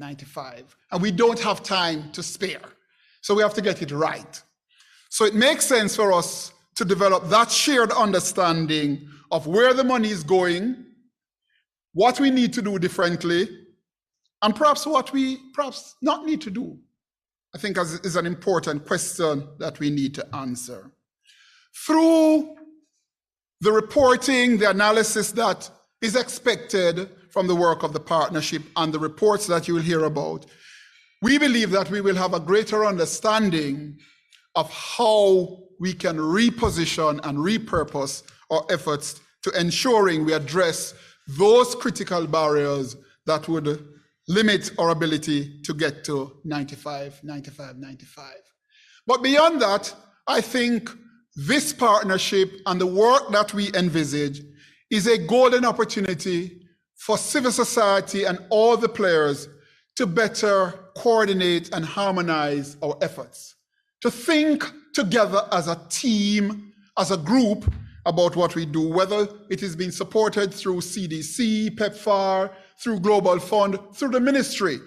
95. And we don't have time to spare. So we have to get it right. So it makes sense for us to develop that shared understanding of where the money is going, what we need to do differently, and perhaps what we perhaps not need to do. I think is an important question that we need to answer. Through the reporting, the analysis that is expected from the work of the partnership and the reports that you will hear about, we believe that we will have a greater understanding of how we can reposition and repurpose our efforts to ensuring we address those critical barriers that would limit our ability to get to 95. But beyond that, I think this partnership and the work that we envisage is a golden opportunity for civil society and all the players to better coordinate and harmonize our efforts, to think together as a team, as a group, about what we do, whether it is being supported through CDC, PEPFAR, through Global Fund, through the ministry,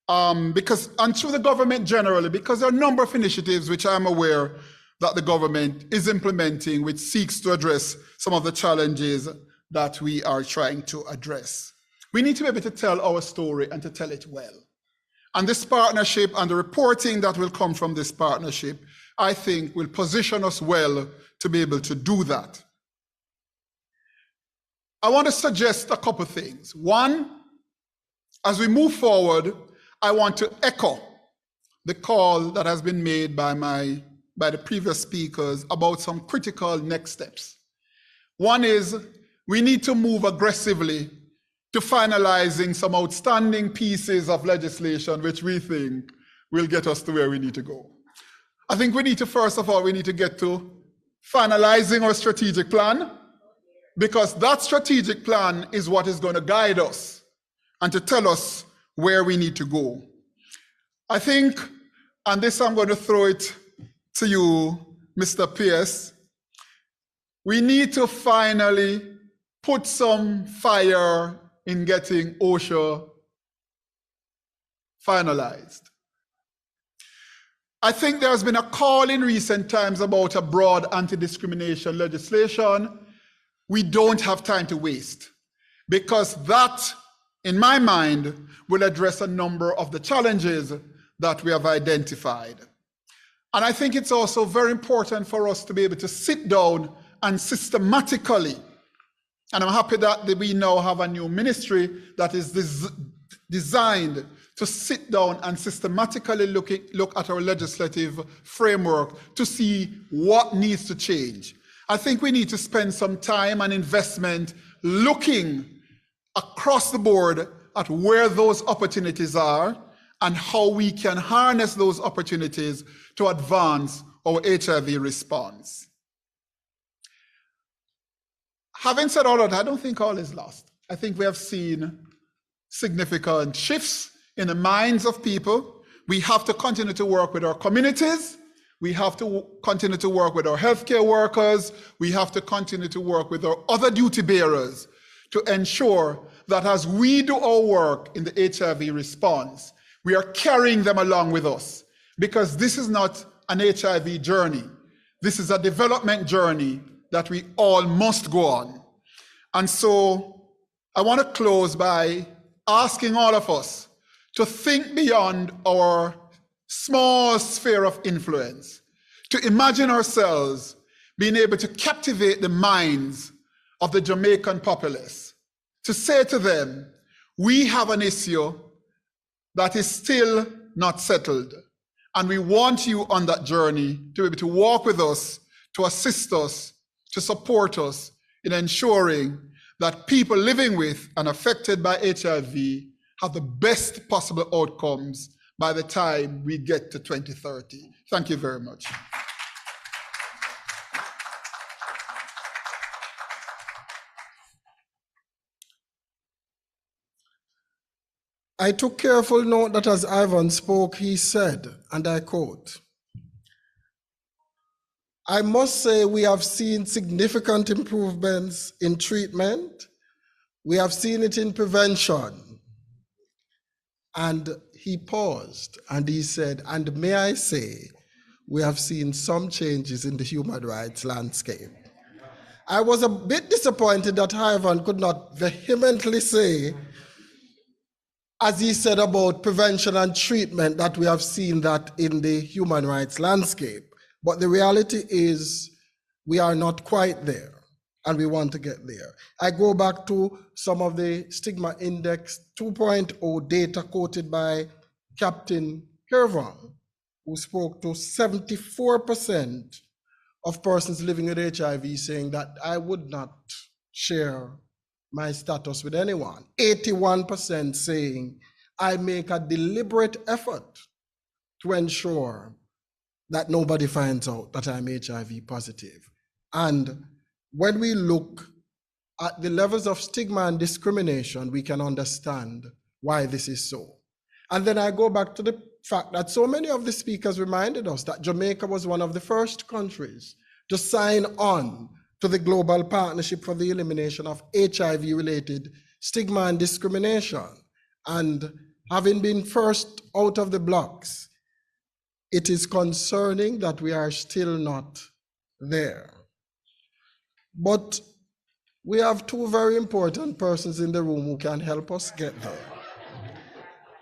and through the government generally, because there are a number of initiatives which I'm aware that the government is implementing, which seeks to address some of the challenges that we are trying to address. We need to be able to tell our story and to tell it well. And this partnership and the reporting that will come from this partnership, I think, will position us well to be able to do that. I want to suggest a couple things. One, as we move forward, I want to echo the call that has been made by the previous speakers about some critical next steps. One is we need to move aggressively to finalizing some outstanding pieces of legislation which we think will get us to where we need to go. I think we need to, first of all, we need to get to finalizing our strategic plan, because that strategic plan is what is going to guide us and to tell us where we need to go. I think, and this I'm going to throw it to you, Mr. Pierce, we need to finally put some fire in getting OSHA finalized. I think there has been a call in recent times about a broad anti-discrimination legislation. We don't have time to waste, because that, in my mind, will address a number of the challenges that we have identified. And I think it's also very important for us to be able to sit down and systematically, and I'm happy that we now have a new ministry that is designed to sit down and systematically look at our legislative framework to see what needs to change. I think we need to spend some time and investment looking across the board at where those opportunities are and how we can harness those opportunities to advance our HIV response. Having said all of that, I don't think all is lost. I think we have seen significant shifts in the minds of people. We have to continue to work with our communities. We have to continue to work with our healthcare workers. We have to continue to work with our other duty bearers to ensure that as we do our work in the HIV response, we are carrying them along with us, because this is not an HIV journey. This is a development journey that we all must go on. And so I want to close by asking all of us to think beyond our small sphere of influence, to imagine ourselves being able to captivate the minds of the Jamaican populace, to say to them, we have an issue that is still not settled, and we want you on that journey to be able to walk with us, to assist us, to support us in ensuring that people living with and affected by HIV have the best possible outcomes by the time we get to 2030. Thank you very much. I took careful note that as Ivan spoke, he said, and I quote, I must say we have seen significant improvements in treatment. We have seen it in prevention. And he paused and he said, and may I say, we have seen some changes in the human rights landscape. I was a bit disappointed that Ivan could not vehemently say, as he said about prevention and treatment, that we have seen that in the human rights landscape. But the reality is we are not quite there, and we want to get there. I go back to some of the Stigma Index 2.0 data quoted by Captain Kirvan, who spoke to 74% of persons living with HIV saying that I would not share my status with anyone. 81% saying I make a deliberate effort to ensure that nobody finds out that I'm HIV positive. And when we look at the levels of stigma and discrimination, we can understand why this is so. And then I go back to the fact that so many of the speakers reminded us that Jamaica was one of the first countries to sign on to the Global Partnership for the Elimination of HIV-related Stigma and Discrimination. And having been first out of the blocks, it is concerning that we are still not there. But we have two very important persons in the room who can help us get there.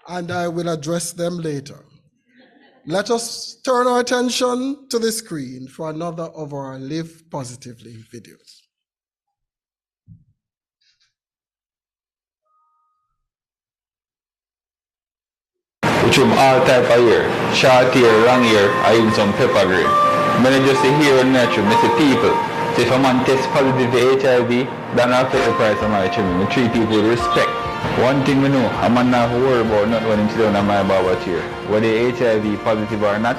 And I will address them later. Let us turn our attention to the screen for another of our Live Positively videos. Which from all type of hair, short hair, long hair, or even some pepper green. When I just say hair and natural, I say people. So if a man tests positive to HIV, then I'll take the price of my trimming. I treat people with respect. One thing we know, a man not worry about not when him sit down on my barber chair. Whether HIV positive or not,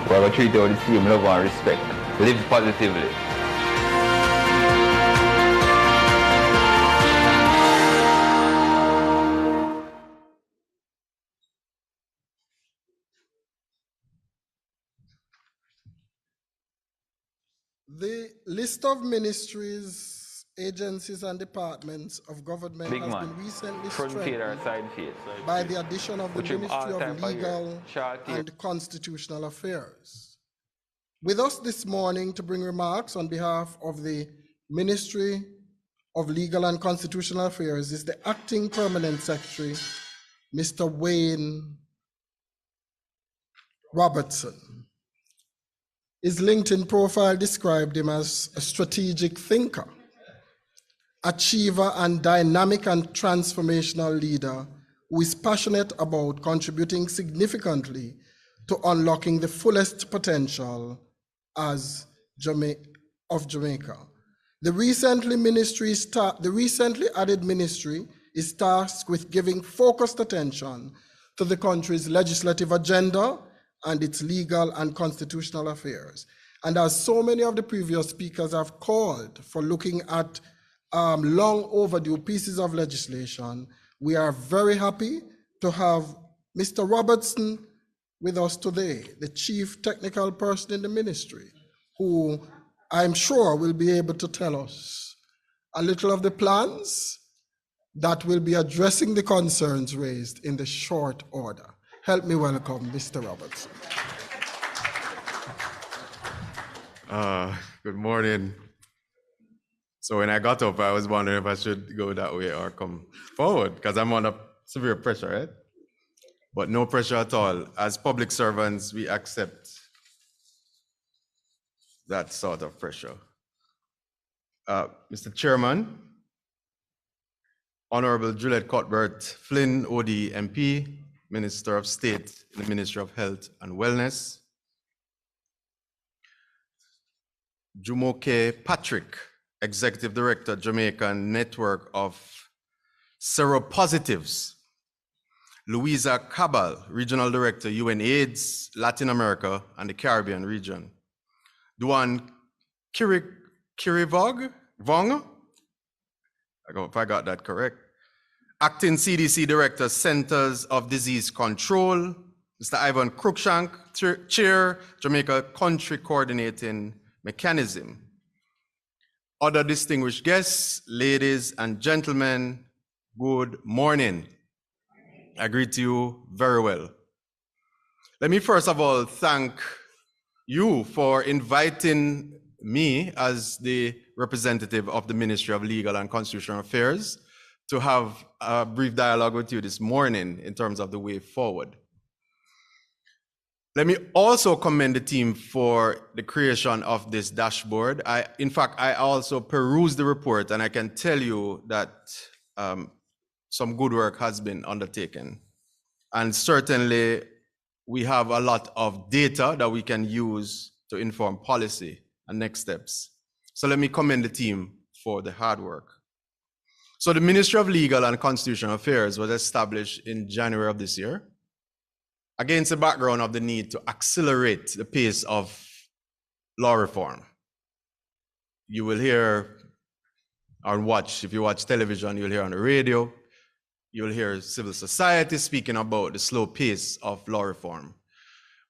we're going to treat you with the same love and respect. Live positively. The list of ministries, agencies, and departments of government Big has man. been recently Front feet or strengthened side feet. by the addition of the Which him all Ministry type of of hair, Legal short hair. and Constitutional Affairs. With us this morning to bring remarks on behalf of the Ministry of Legal and Constitutional Affairs is the Acting Permanent Secretary, Mr. Wayne Robertson. His LinkedIn profile described him as a strategic thinker, achiever, and dynamic and transformational leader who is passionate about contributing significantly to unlocking the fullest potential of Jamaica. The recently added ministry is tasked with giving focused attention to the country's legislative agenda and its legal and constitutional affairs. And as so many of the previous speakers have called for looking at long overdue pieces of legislation, we are very happy to have Mr. Robertson with us today, the chief technical person in the ministry, who I'm sure will be able to tell us a little of the plans that will be addressing the concerns raised in the short order. Help me welcome Mr. Robertson. Good morning. So when I got up, I was wondering if I should go that way or come forward because I'm under severe pressure, right? But no pressure at all. As public servants, we accept that sort of pressure. Mr. Chairman, Honorable Juliet Cuthbert Flynn, OD MP, Minister of State in the Ministry of Health and Wellness. Jumoke Patrick, Executive Director, Jamaican Network of Seropositives. Louisa Cabal, Regional Director, UNAIDS, Latin America and the Caribbean region. Duan Kirivong, if I got that correct. Acting CDC Director, Centers of Disease Control, Mr. Ivan Cruikshank, Chair, Jamaica Country Coordinating Mechanism. Other distinguished guests, ladies and gentlemen, good morning. I greet you very well. Let me first of all thank you for inviting me as the representative of the Ministry of Legal and Constitutional Affairs to have a brief dialogue with you this morning in terms of the way forward. Let me also commend the team for the creation of this dashboard. In fact, I also perused the report, and I can tell you that some good work has been undertaken. And certainly, we have a lot of data that we can use to inform policy and next steps. So let me commend the team for the hard work. So the Ministry of Legal and Constitutional Affairs was established in January of this year, against the background of the need to accelerate the pace of law reform. You will hear or watch, if you watch television, you'll hear on the radio, you'll hear civil society speaking about the slow pace of law reform.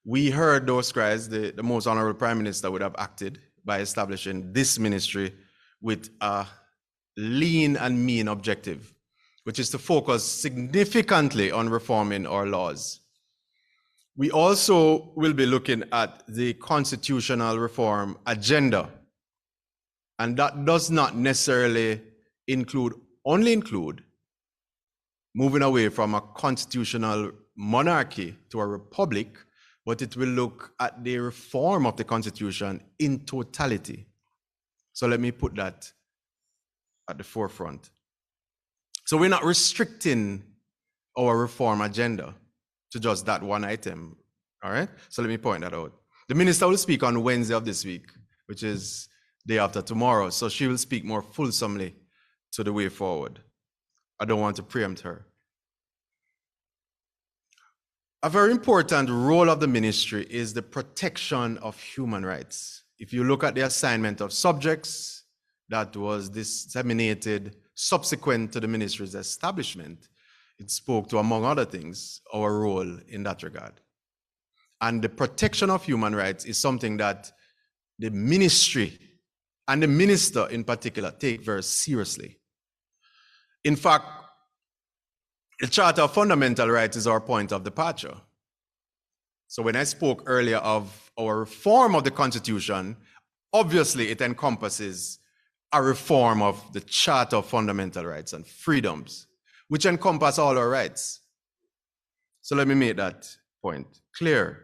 We heard those cries. The most honorable Prime Minister would have acted by establishing this ministry with a lean and mean objective, which is to focus significantly on reforming our laws. We also will be looking at the constitutional reform agenda. And that does not necessarily only include moving away from a constitutional monarchy to a republic, but it will look at the reform of the Constitution in totality. So let me put that at the forefront. So we're not restricting our reform agenda to just that one item, all right? So let me point that out. The minister will speak on Wednesday of this week, which is day after tomorrow, so she will speak more fulsomely to the way forward. I don't want to preempt her. A very important role of the ministry is the protection of human rights. If you look at the assignment of subjects that was disseminated subsequent to the ministry's establishment, it spoke to, among other things, our role in that regard. And the protection of human rights is something that the ministry and the minister in particular take very seriously. In fact, the Charter of Fundamental Rights is our point of departure. So when I spoke earlier of our reform of the Constitution, obviously it encompasses a reform of the Charter of Fundamental Rights and Freedoms, which encompass all our rights. So let me make that point clear.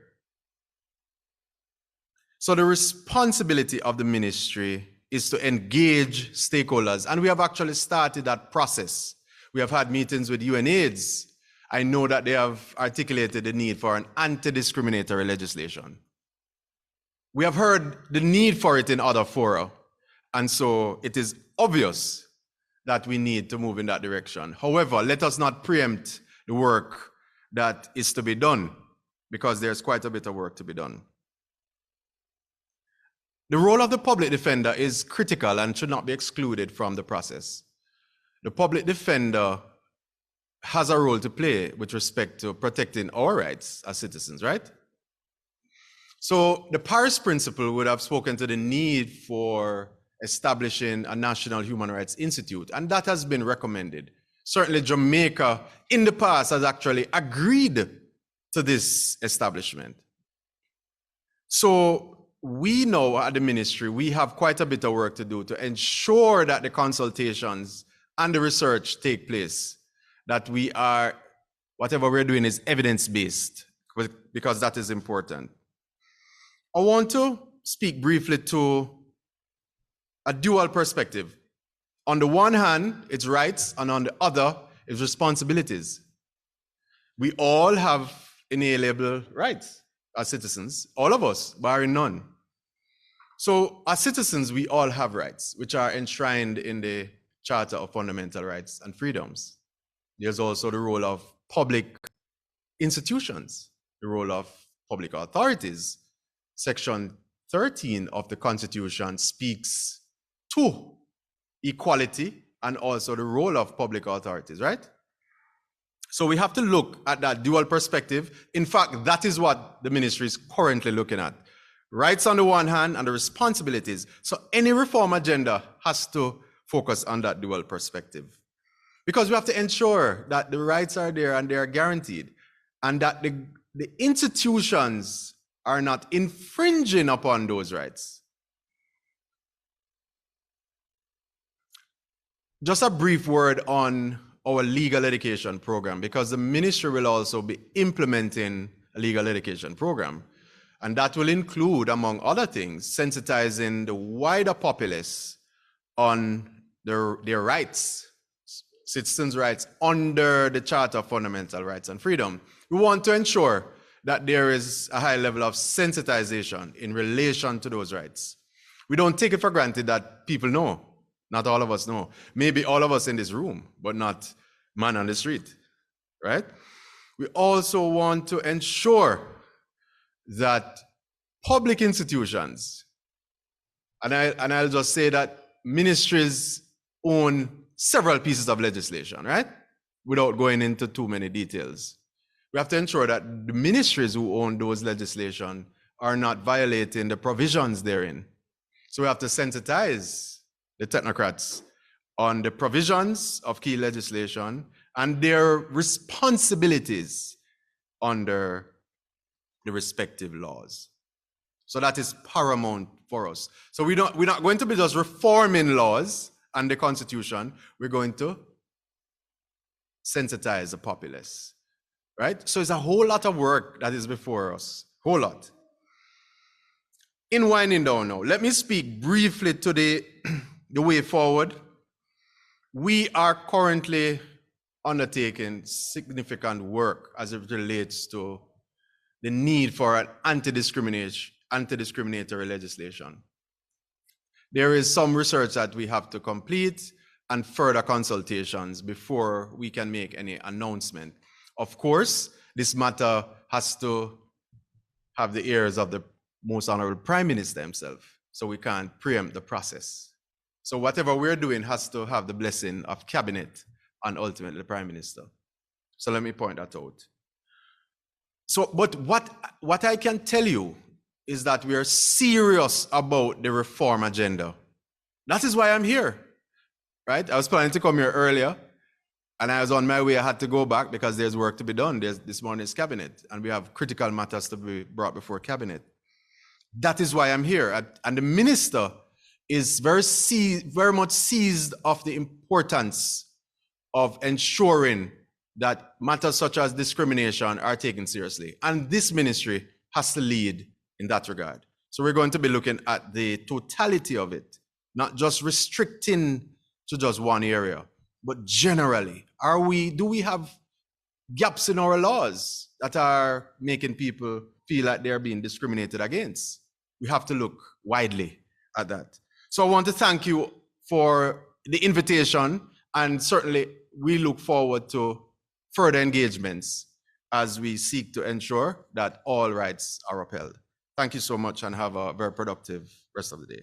So the responsibility of the ministry is to engage stakeholders, and we have actually started that process. We have had meetings with UNAIDS. I know that they have articulated the need for an anti-discriminatory legislation. We have heard the need for it in other fora, and so it is obvious that we need to move in that direction. However, let us not preempt the work that is to be done, because there's quite a bit of work to be done. The role of the public defender is critical and should not be excluded from the process. The public defender has a role to play with respect to protecting our rights as citizens, right? So the Paris Principle would have spoken to the need for establishing a National Human Rights Institute, and that has been recommended. Certainly Jamaica in the past has actually agreed to this establishment. So we know at the ministry, we have quite a bit of work to do to ensure that the consultations and the research take place, that we are, whatever we're doing is evidence-based, because that is important. I want to speak briefly to a dual perspective. On the one hand, it's rights, and on the other, it's responsibilities. We all have inalienable rights as citizens, all of us, barring none. So as citizens, we all have rights, which are enshrined in the Charter of Fundamental Rights and Freedoms. There's also the role of public institutions, the role of public authorities. Section 13 of the Constitution speaks to equality and also the role of public authorities, right? So we have to look at that dual perspective. In fact, that is what the ministry is currently looking at. Rights on the one hand and the responsibilities. So any reform agenda has to focus on that dual perspective. Because we have to ensure that the rights are there and they are guaranteed, and that the institutions are not infringing upon those rights. Just a brief word on our legal education program, because the ministry will also be implementing a legal education program. And that will include, among other things, sensitizing the wider populace on their rights, citizens' rights under the Charter of Fundamental Rights and Freedom. We want to ensure that there is a high level of sensitization in relation to those rights. We don't take it for granted that people know. Not all of us know. Maybe all of us in this room, but not man on the street, right? We also want to ensure that public institutions, and I'll just say that ministries own several pieces of legislation, right? Without going into too many details. We have to ensure that the ministries who own those legislation are not violating the provisions therein. So we have to sensitize the technocrats on the provisions of key legislation and their responsibilities under the respective laws. So that is paramount for us. So we're not going to be just reforming laws and the Constitution. We're going to sensitize the populace, right? So it's a whole lot of work that is before us, whole lot. In winding down now, let me speak briefly to the way forward. We are currently undertaking significant work as it relates to the need for an anti-discriminatory legislation. There is some research that we have to complete and further consultations before we can make any announcement. Of course, this matter has to have the ears of the Most Honorable Prime Minister himself, so we can't preempt the process. So whatever we're doing has to have the blessing of Cabinet and ultimately the Prime Minister. So let me point that out. So, but what I can tell you is that we are serious about the reform agenda. That is why I'm here, right? I was planning to come here earlier, and I was on my way. I had to go back because there's work to be done. This morning's Cabinet, and we have critical matters to be brought before Cabinet. That is why I'm here. And the Minister is very much seized of the importance of ensuring that matters such as discrimination are taken seriously. And this ministry has to lead in that regard. So we're going to be looking at the totality of it, not just restricting to just one area, but generally. Do we have gaps in our laws that are making people feel like they're being discriminated against? We have to look widely at that. So I want to thank you for the invitation, and certainly we look forward to further engagements as we seek to ensure that all rights are upheld. Thank you so much and have a very productive rest of the day.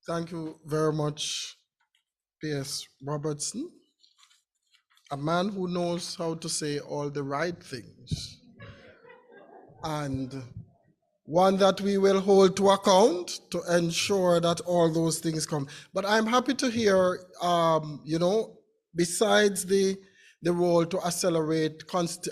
Thank you very much, P.S. Robertson, a man who knows how to say all the right things, and one that we will hold to account to ensure that all those things come. But I'm happy to hear, besides the role to accelerate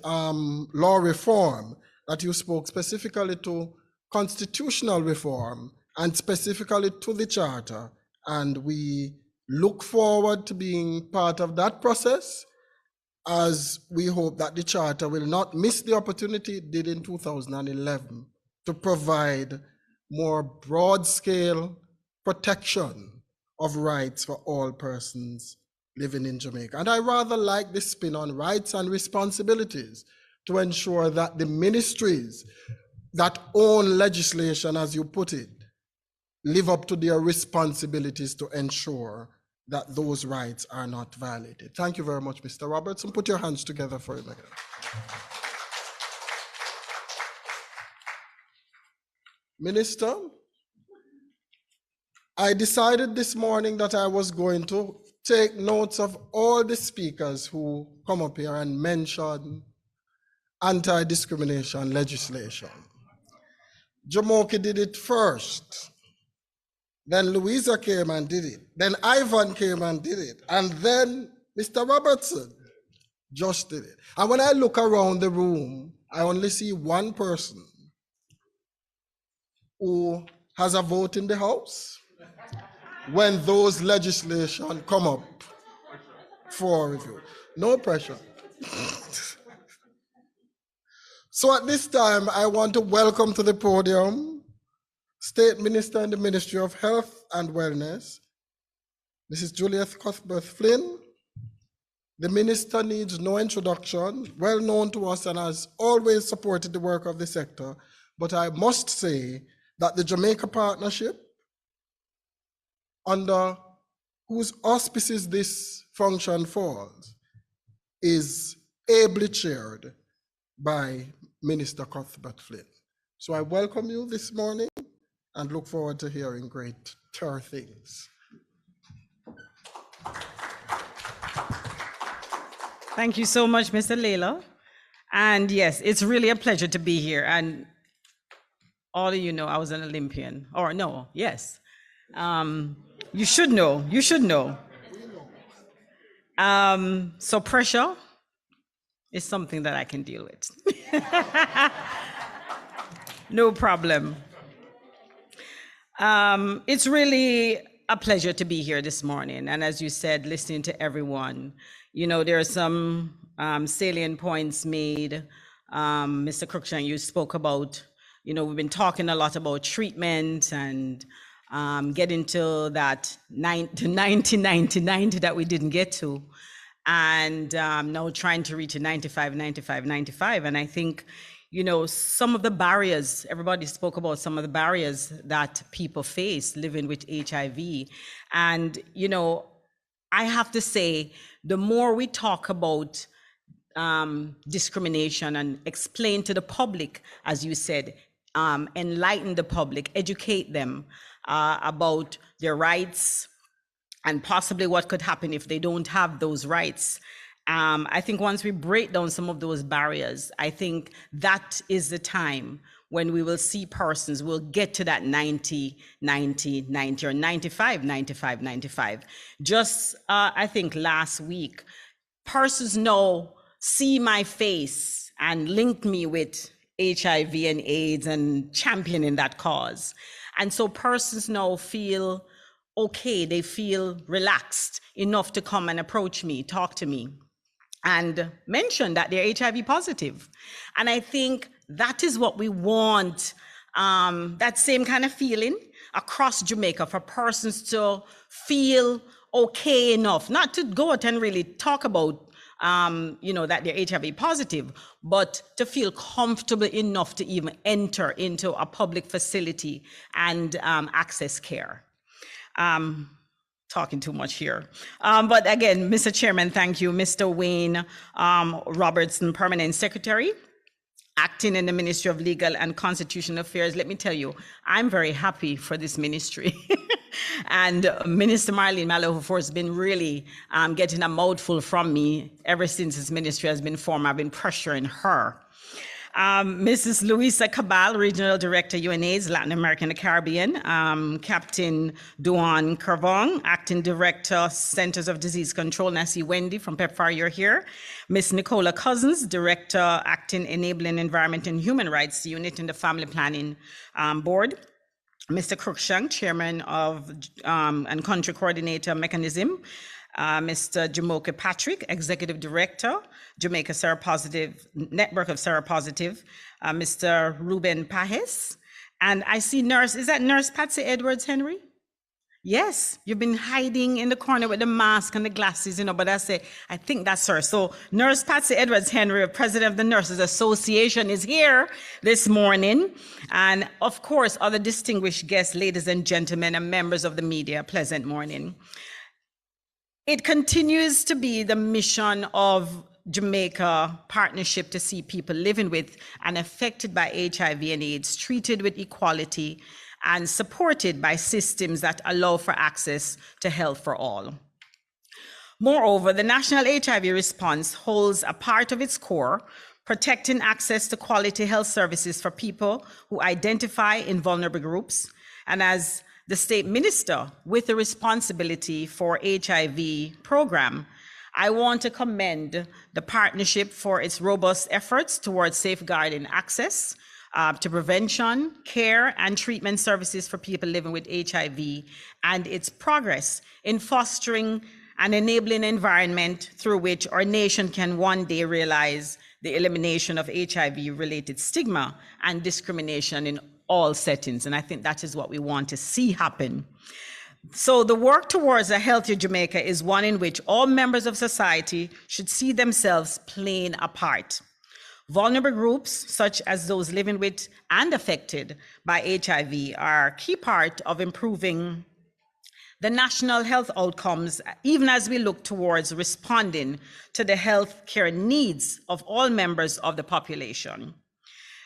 law reform, that you spoke specifically to constitutional reform and specifically to the Charter. And we look forward to being part of that process, as we hope that the Charter will not miss the opportunity it did in 2011 to provide more broad-scale protection of rights for all persons living in Jamaica. And I rather like this spin on rights and responsibilities to ensure that the ministries that own legislation, as you put it, live up to their responsibilities to ensure that those rights are not violated. Thank you very much, Mr. Robertson. Put your hands together for him again. Minister, I decided this morning that I was going to take notes of all the speakers who come up here and mention anti-discrimination legislation. Jamoke did it first. Then Louisa came and did it. Then Ivan came and did it. And then Mr. Robertson just did it. And when I look around the room, I only see one person who has a vote in the House when those legislation come up for review. No pressure. So at this time, I want to welcome to the podium State Minister in the Ministry of Health and Wellness, Mrs. Juliet Cuthbert-Flynn. The minister needs no introduction, well known to us and has always supported the work of the sector. But I must say that the Jamaica Partnership, under whose auspices this function falls, is ably chaired by Minister Cuthbert-Flynn. So I welcome you this morning and look forward to hearing greater things. Thank you so much, Mr. Layla. And yes, it's really a pleasure to be here. And all of you know I was an Olympian. Or no, yes. You should know, you should know. So pressure is something that I can deal with. No problem. It's really a pleasure to be here this morning. And as you said, listening to everyone, you know, there are some salient points made. Mr. Cruikshank, you spoke about, you know, we've been talking a lot about treatment and getting to that 90 that we didn't get to. And now trying to reach a 95. And I think, you know, some of the barriers, everybody spoke about some of the barriers that people face living with HIV. And, you know, I have to say, the more we talk about discrimination and explain to the public, as you said, enlighten the public, educate them about their rights and possibly what could happen if they don't have those rights. I think once we break down some of those barriers, I think that is the time when we will see persons will get to that 90 or 95. Just, I think last week, persons now see my face and link me with HIV and AIDS and championing that cause. And so persons now feel okay, they feel relaxed enough to come and approach me, talk to me, and mention that they're HIV positive. And I think that is what we want, that same kind of feeling across Jamaica, for persons to feel okay enough, not to go out and really talk about, you know, that they're HIV positive, but to feel comfortable enough to even enter into a public facility and access care. Talking too much here. But again, Mr. Chairman, thank you. Mr. Wayne Robertson, Permanent Secretary, acting in the Ministry of Legal and Constitutional Affairs. Let me tell you, I'm very happy for this ministry. And Minister Marlene Mallow has been really getting a mouthful from me ever since this ministry has been formed. I've been pressuring her. Mrs. Luisa Cabal, Regional Director, UNAIDS, Latin America and the Caribbean. Captain Duan Carvong, Acting Director, Centers of Disease Control. And I see Wendy from PEPFAR, you're here. Ms. Nicola Cousins, Director, Acting Enabling Environment and Human Rights Unit in the Family Planning Board. Mr. Cruikshank, Chairman of and Country Coordinator Mechanism. Mr. Jamoke Patrick, Executive Director, Jamaica Seropositive Network of Seropositive, Mr. Ruben Pajes, and I see Nurse, is that Nurse Patsy Edwards Henry? Yes, you've been hiding in the corner with the mask and the glasses, you know, but I think that's her. So Nurse Patsy Edwards Henry, President of the Nurses Association, is here this morning. And of course, other distinguished guests, ladies and gentlemen, and members of the media, pleasant morning. It continues to be the mission of Jamaica Partnership to see people living with and affected by HIV and AIDS treated with equality and supported by systems that allow for access to health for all. Moreover, the National HIV Response holds a part of its core protecting access to quality health services for people who identify in vulnerable groups. And as the state minister with the responsibility for HIV program, I want to commend the partnership for its robust efforts towards safeguarding access to prevention, care, and treatment services for people living with HIV, and its progress in fostering an enabling environment through which our nation can one day realize the elimination of HIV-related stigma and discrimination in all settings. And I think that is what we want to see happen. So the work towards a healthier Jamaica is one in which all members of society should see themselves playing a part. Vulnerable groups, such as those living with and affected by HIV, are a key part of improving the national health outcomes, even as we look towards responding to the health care needs of all members of the population.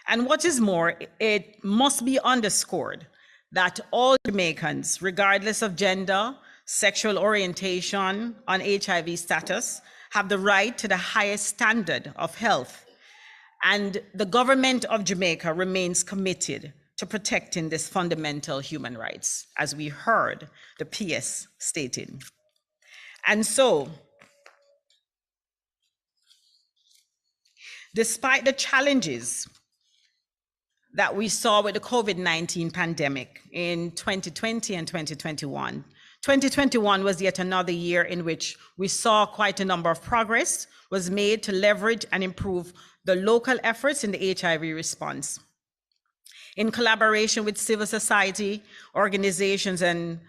And what is more, it must be underscored that all Jamaicans, regardless of gender, sexual orientation, on HIV status, have the right to the highest standard of health. And the government of Jamaica remains committed to protecting this fundamental human rights, as we heard the PS stating. And so, despite the challenges that we saw with the COVID-19 pandemic in 2020 and 2021, 2021 was yet another year in which we saw quite a number of progress was made to leverage and improve the local efforts in the HIV response. In collaboration with civil society organizations and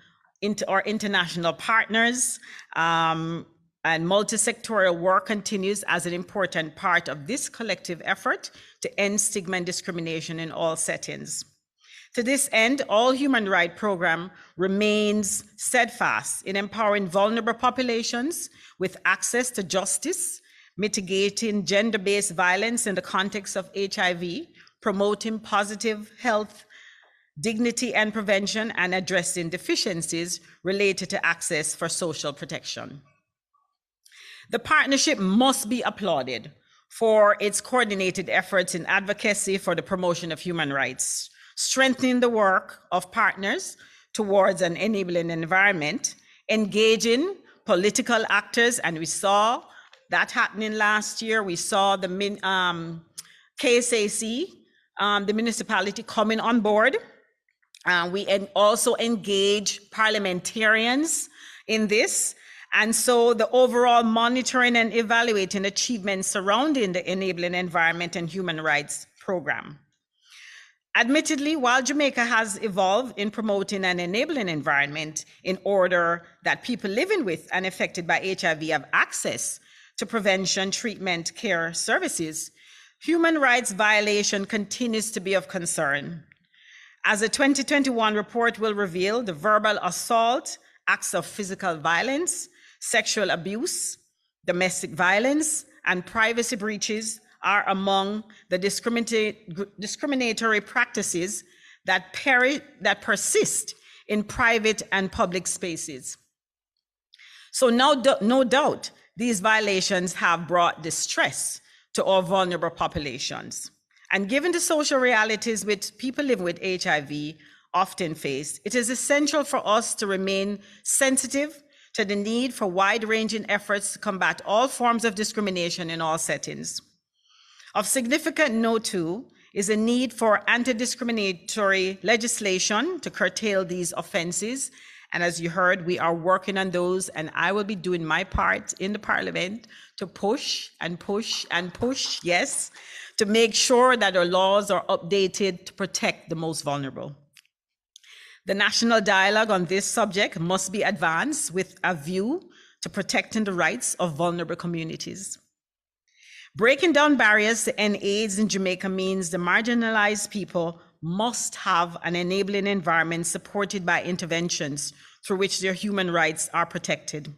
our international partners, and multi-sectoral work continues as an important part of this collective effort to end stigma and discrimination in all settings. To this end, all human rights program remains steadfast in empowering vulnerable populations with access to justice, mitigating gender-based violence in the context of HIV, promoting positive health, dignity and prevention, and addressing deficiencies related to access for social protection. The partnership must be applauded for its coordinated efforts in advocacy for the promotion of human rights, strengthening the work of partners towards an enabling environment, engaging political actors, and we saw that happening last year. We saw the KSAC, the municipality coming on board. We also engage parliamentarians in this. And so the overall monitoring and evaluating achievements surrounding the enabling environment and human rights program. Admittedly, while Jamaica has evolved in promoting an enabling environment in order that people living with and affected by HIV have access to prevention, treatment, care services, human rights violation continues to be of concern. As a 2021 report will reveal, the verbal assault, acts of physical violence, sexual abuse, domestic violence, and privacy breaches are among the discriminatory practices that persist in private and public spaces. So no doubt, these violations have brought distress to our vulnerable populations. And given the social realities which people living with HIV often face, it is essential for us to remain sensitive to the need for wide-ranging efforts to combat all forms of discrimination in all settings. Of significant note, too, is a need for anti-discriminatory legislation to curtail these offenses. And as you heard, we are working on those, and I will be doing my part in the Parliament to push and push and push, yes, to make sure that our laws are updated to protect the most vulnerable. The national dialogue on this subject must be advanced with a view to protecting the rights of vulnerable communities. Breaking down barriers to end AIDS in Jamaica means the marginalized people must have an enabling environment supported by interventions through which their human rights are protected.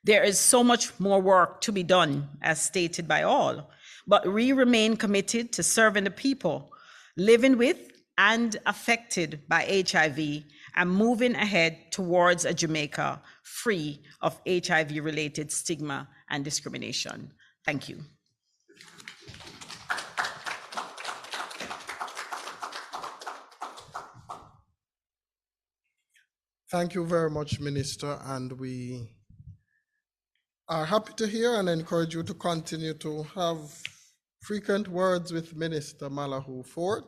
There is so much more work to be done, as stated by all, but we remain committed to serving the people living with and affected by HIV and moving ahead towards a Jamaica free of HIV-related stigma and discrimination. Thank you. Thank you very much, Minister, and we are happy to hear and encourage you to continue to have frequent words with Minister Malahoo Fort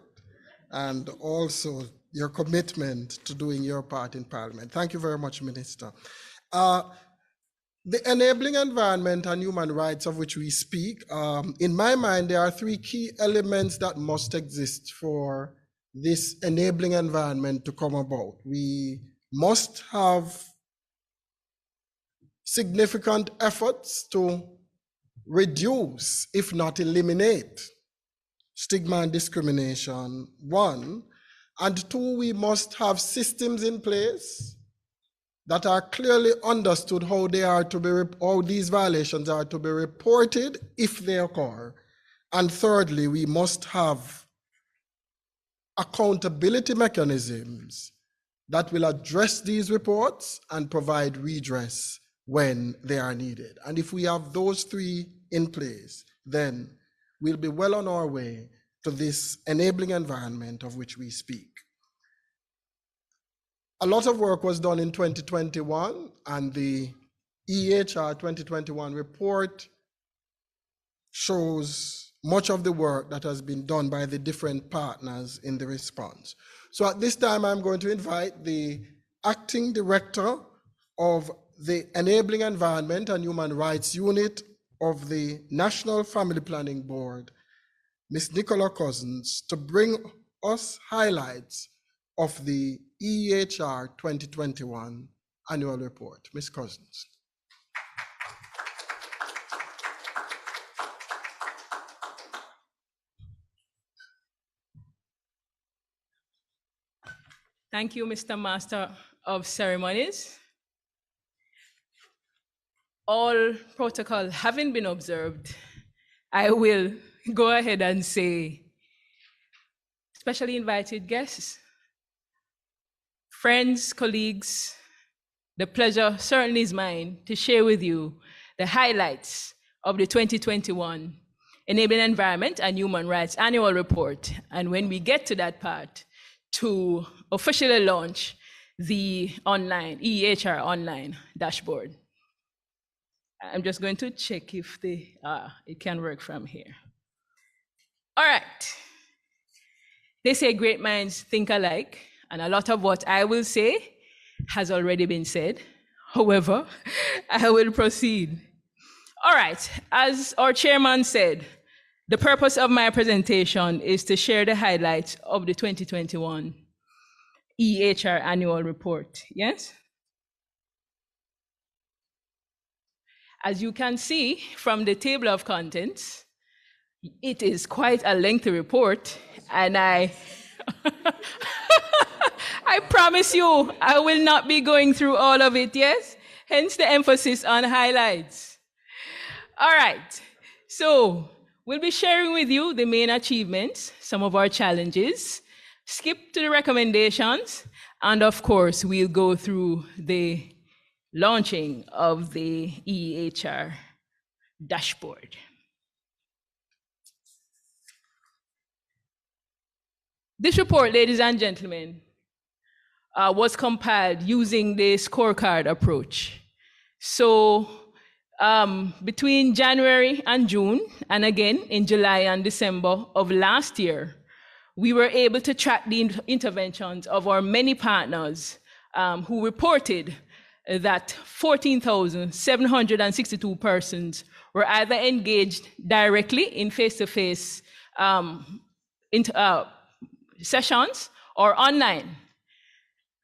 and also your commitment to doing your part in Parliament. Thank you very much, Minister. The enabling environment and human rights of which we speak, in my mind, there are three key elements that must exist for this enabling environment to come about. We must have significant efforts to reduce, if not eliminate, stigma and discrimination, one, and two, we must have systems in place that are clearly understood how these violations are to be reported if they occur. And thirdly, we must have accountability mechanisms that will address these reports and provide redress when they are needed. And if we have those three in place, then we'll be well on our way to this enabling environment of which we speak. A lot of work was done in 2021, and the EHR 2021 report shows much of the work that has been done by the different partners in the response. So at this time, I'm going to invite the Acting Director of the Enabling Environment and Human Rights Unit of the National Family Planning Board, Ms. Nicola Cousins, to bring us highlights of the EHR 2021 annual report. Ms. Cousins. Thank you, Mr. Master of Ceremonies. All protocol having been observed, I will go ahead and say, specially invited guests, friends, colleagues, the pleasure certainly is mine to share with you the highlights of the 2021 Enabling Environment and Human Rights Annual Report. And when we get to that part, to officially launch the online, EHR online dashboard. I'm just going to check if it can work from here. All right. They say great minds think alike, and a lot of what I will say has already been said. However, I will proceed. All right, as our chairman said, the purpose of my presentation is to share the highlights of the 2021 EHR annual report, yes? As you can see from the table of contents, it is quite a lengthy report, and I promise you, I will not be going through all of it, yes? Hence the emphasis on highlights. All right, so we'll be sharing with you the main achievements, some of our challenges, skip to the recommendations, and of course, we'll go through the launching of the EHR dashboard. This report, ladies and gentlemen, was compiled using the scorecard approach. So between January and June, and again in July and December of last year, we were able to track the interventions of our many partners who reported that 14,762 persons were either engaged directly in face-to-face sessions or online,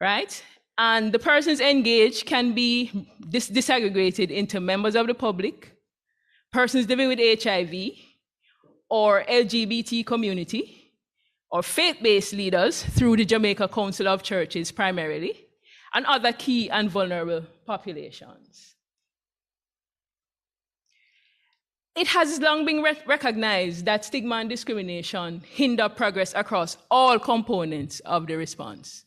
right? And the persons engaged can be disaggregated into members of the public, persons living with HIV, or LGBT community, or faith-based leaders through the Jamaica Council of Churches primarily, and other key and vulnerable populations. It has long been recognized that stigma and discrimination hinder progress across all components of the response.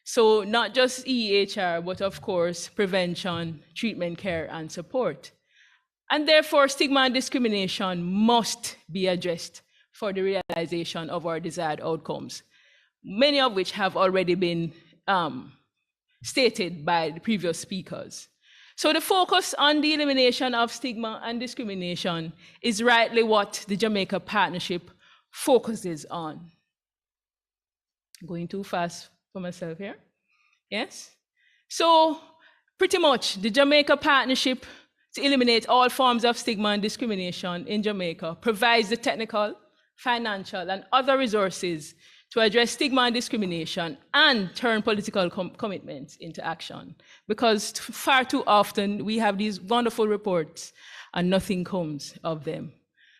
So not just EHR, but of course, prevention, treatment, care, and support. And therefore, stigma and discrimination must be addressed for the realization of our desired outcomes, many of which have already been stated by the previous speakers. So the focus on the elimination of stigma and discrimination is rightly what the Jamaica Partnership focuses on. Going too fast for myself here. Yes? So pretty much the Jamaica Partnership to eliminate all forms of stigma and discrimination in Jamaica provides the technical, financial, and other resources to address stigma and discrimination and turn political commitments into action. Because far too often we have these wonderful reports and nothing comes of them.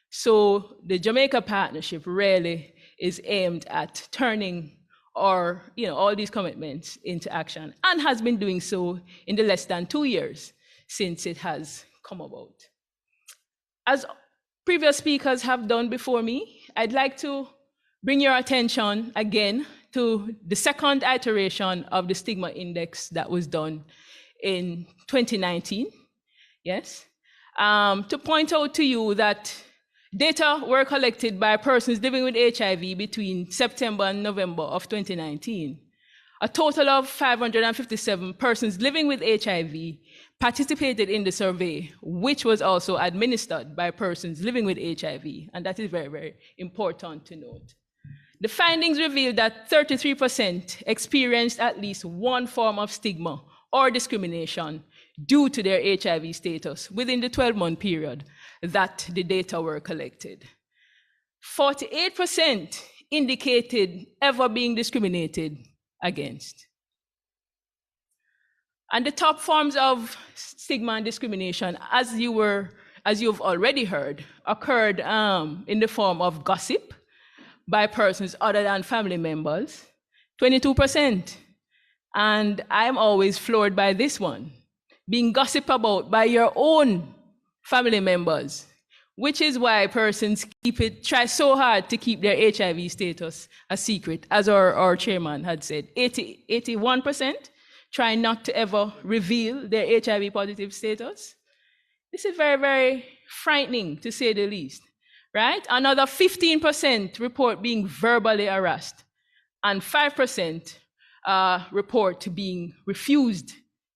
So the Jamaica Partnership really is aimed at turning all these commitments into action, and has been doing so in the less than 2 years since it has come about. As previous speakers have done before me, I'd like to bring your attention again to the second iteration of the stigma index that was done in 2019, yes, to point out to you that data were collected by persons living with HIV between September and November of 2019. A total of 557 persons living with HIV participated in the survey, which was also administered by persons living with HIV, and that is very, very important to note. The findings revealed that 33% experienced at least one form of stigma or discrimination due to their HIV status within the 12-month period that the data were collected. 48% indicated ever being discriminated against. And the top forms of stigma and discrimination, as you've already heard, occurred in the form of gossip by persons other than family members, 22%. And I'm always floored by this one, being gossiped about by your own family members, which is why persons try so hard to keep their HIV status a secret, as our chairman had said. 81% try not to ever reveal their HIV positive status. This is very, very frightening, to say the least, right? Another 15% report being verbally harassed, and 5% report being refused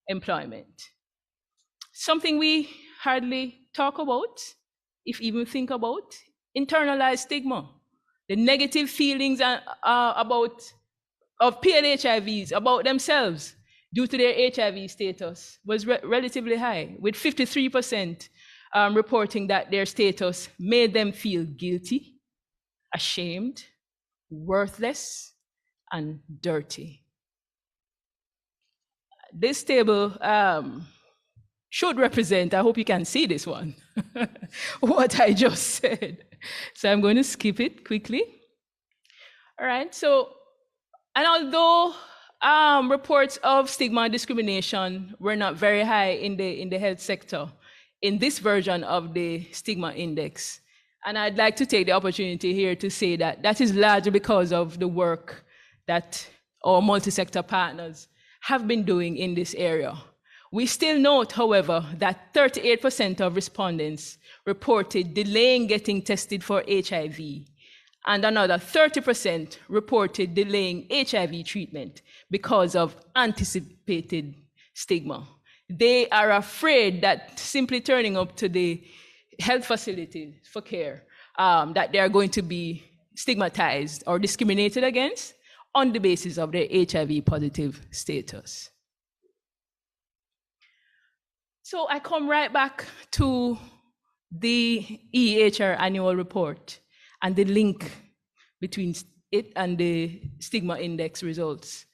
employment. Something we hardly talk about, if even think about, internalized stigma. The negative feelings of PLHIVs about themselves due to their HIV status was relatively high, with 53% reporting that their status made them feel guilty, ashamed, worthless, and dirty. This table should represent, I hope you can see this one, what I just said. So I'm going to skip it quickly. All right, so, and although reports of stigma and discrimination were not very high in the health sector in this version of the stigma index, and I'd like to take the opportunity here to say that that is largely because of the work that our multi-sector partners have been doing in this area. We still note, however, that 38% of respondents reported delaying getting tested for HIV, and another 30% reported delaying HIV treatment because of anticipated stigma. They are afraid that simply turning up to the health facilities for care, that they are going to be stigmatized or discriminated against on the basis of their HIV positive status. So I come right back to the EHR annual report and the link between it and the stigma index results.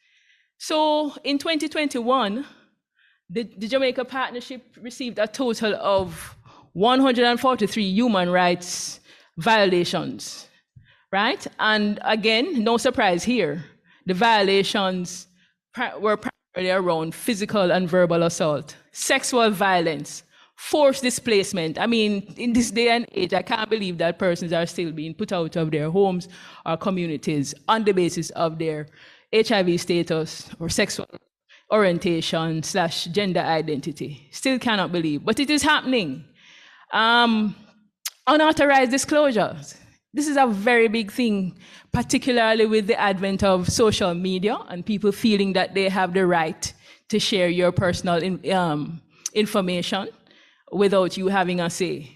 So in 2021, the Jamaica Partnership received a total of 143 human rights violations, right? And again, no surprise here, the violations were primarily around physical and verbal assault, sexual violence, forced displacement. I mean, in this day and age, I can't believe that persons are still being put out of their homes or communities on the basis of their HIV status or sexual orientation / gender identity. Still cannot believe, but it is happening. Unauthorized disclosures. This is a very big thing, particularly with the advent of social media and people feeling that they have the right to share your personal information without you having a say.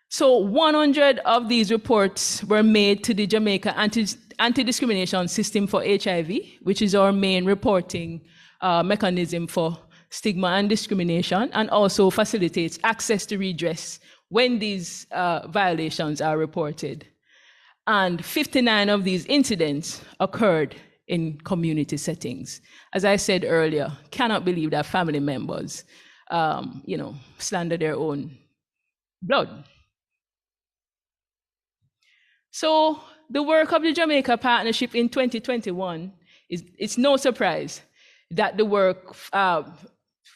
So 100 of these reports were made to the Jamaica Anti-Discrimination System for HIV, which is our main reporting mechanism for stigma and discrimination, and also facilitates access to redress when these violations are reported. And 59 of these incidents occurred in community settings. As I said earlier, cannot believe that family members, slander their own blood. So the work of the Jamaica Partnership in 2021, it's no surprise that the work